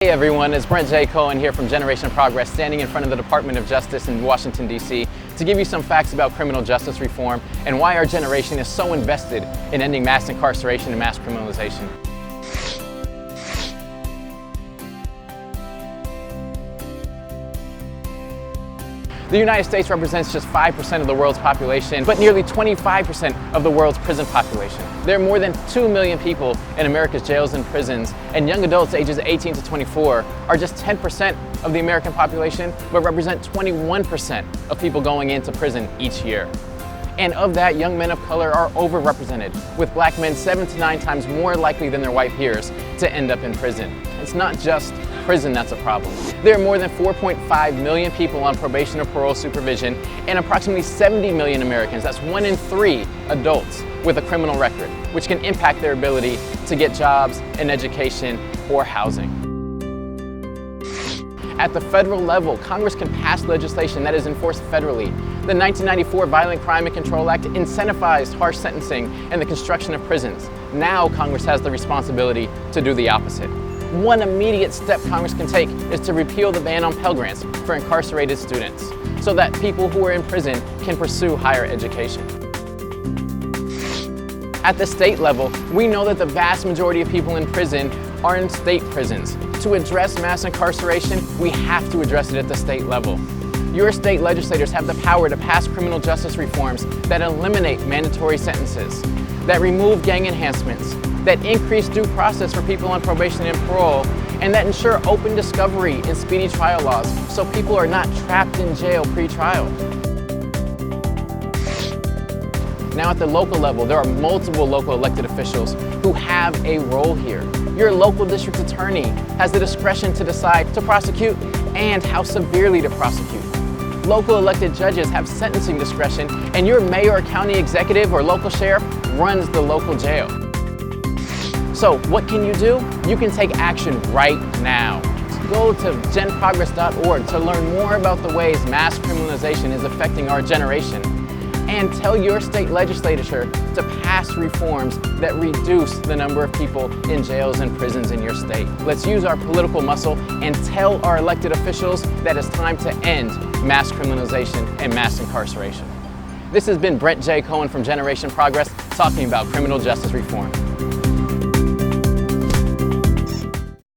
Hey everyone, it's Brent Cohen here from Generation Progress, standing in front of the Department of Justice in Washington, D.C. to give you some facts about criminal justice reform and why our generation is so invested in ending mass incarceration and mass criminalization. The United States represents just 5% of the world's population, but nearly 25% of the world's prison population. There are more than 2 million people in America's jails and prisons, and young adults ages 18 to 24 are just 10% of the American population, but represent 21% of people going into prison each year. And of that, young men of color are overrepresented, with black men 7 to 9 times more likely than their white peers to end up in prison. It's not just prison that's a problem. There are more than 4.5 million people on probation or parole supervision, and approximately 70 million Americans, that's 1 in 3 adults, with a criminal record, which can impact their ability to get jobs, an education, or housing. At the federal level, Congress can pass legislation that is enforced federally. The 1994 Violent Crime and Control Act incentivized harsh sentencing and the construction of prisons. Now Congress has the responsibility to do the opposite. One immediate step Congress can take is to repeal the ban on Pell Grants for incarcerated students, so that people who are in prison can pursue higher education. At the state level, we know that the vast majority of people in prison are in state prisons. To address mass incarceration, we have to address it at the state level. Your state legislators have the power to pass criminal justice reforms that eliminate mandatory sentences, that remove gang enhancements, that increase due process for people on probation and parole, and that ensure open discovery and speedy trial laws so people are not trapped in jail pre-trial. Now at the local level, there are multiple local elected officials who have a role here. Your local district attorney has the discretion to decide to prosecute and how severely to prosecute. Local elected judges have sentencing discretion, and your mayor or county executive or local sheriff runs the local jail. So what can you do? You can take action right now. Go to genprogress.org to learn more about the ways mass criminalization is affecting our generation. And tell your state legislature to pass reforms that reduce the number of people in jails and prisons in your state. Let's use our political muscle and tell our elected officials that it's time to end mass criminalization and mass incarceration. This has been Brent Cohen from Generation Progress talking about criminal justice reform.